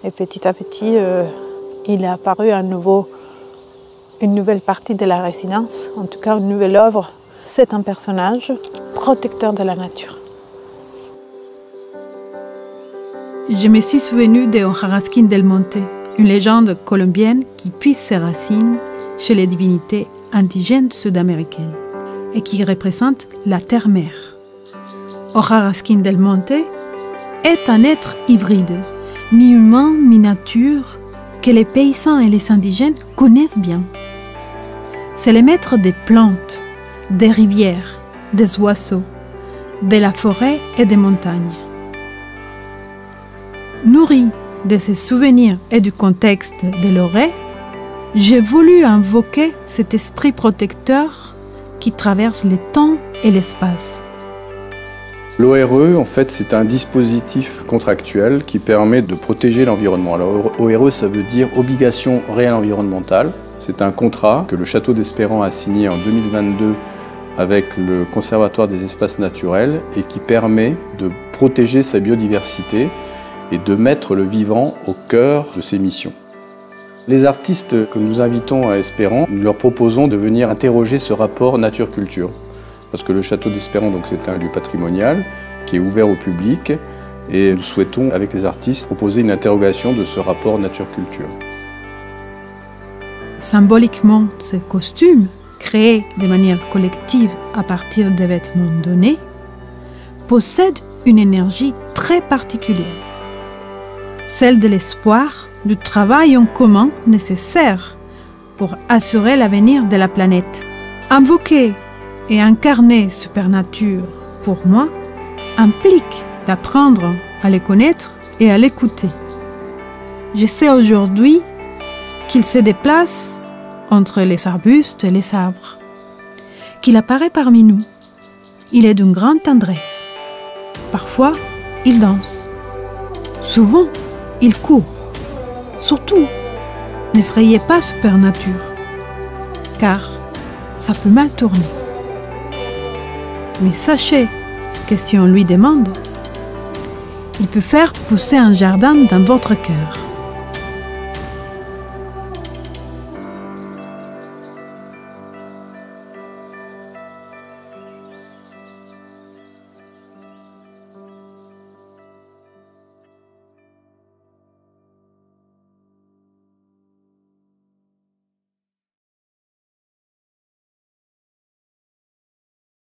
Et petit à petit, il est apparu une nouvelle partie de la résidence, en tout cas une nouvelle œuvre. C'est un personnage protecteur de la nature. Je me suis souvenu de Ojarasquín del Monte, une légende colombienne qui puise ses racines chez les divinités indigènes sud-américaines et qui représente la terre-mère. Ojarasquín del Monte est un être hybride, mi-humain, mi-nature, que les paysans et les indigènes connaissent bien. C'est le maître des plantes, des rivières, des oiseaux, de la forêt et des montagnes. Nourri de ses souvenirs et du contexte de l'Orée, j'ai voulu invoquer cet esprit protecteur qui traverse le temps et l'espace. L'ORE, en fait, c'est un dispositif contractuel qui permet de protéger l'environnement. Alors, ORE, ça veut dire obligation réelle environnementale. C'est un contrat que le Château d'Espérant a signé en 2022 avec le Conservatoire des espaces naturels et qui permet de protéger sa biodiversité et de mettre le vivant au cœur de ses missions. Les artistes que nous invitons à Espérant, nous leur proposons de venir interroger ce rapport nature-culture. Parce que le Château d'Espérant, c'est un lieu patrimonial qui est ouvert au public et nous souhaitons, avec les artistes, proposer une interrogation de ce rapport nature-culture. Symboliquement, ces costumes, créés de manière collective à partir des vêtements donnés, possèdent une énergie très particulière. Celle de l'espoir, du travail en commun nécessaire pour assurer l'avenir de la planète. Invoquer et incarner Supernature, pour moi, implique d'apprendre à les connaître et à l'écouter. Je sais aujourd'hui qu'il se déplace entre les arbustes et les arbres, qu'il apparaît parmi nous. Il est d'une grande tendresse. Parfois, il danse. Souvent, il court. Surtout, n'effrayez pas Supernature, car ça peut mal tourner. Mais sachez que si on lui demande, il peut faire pousser un jardin dans votre cœur.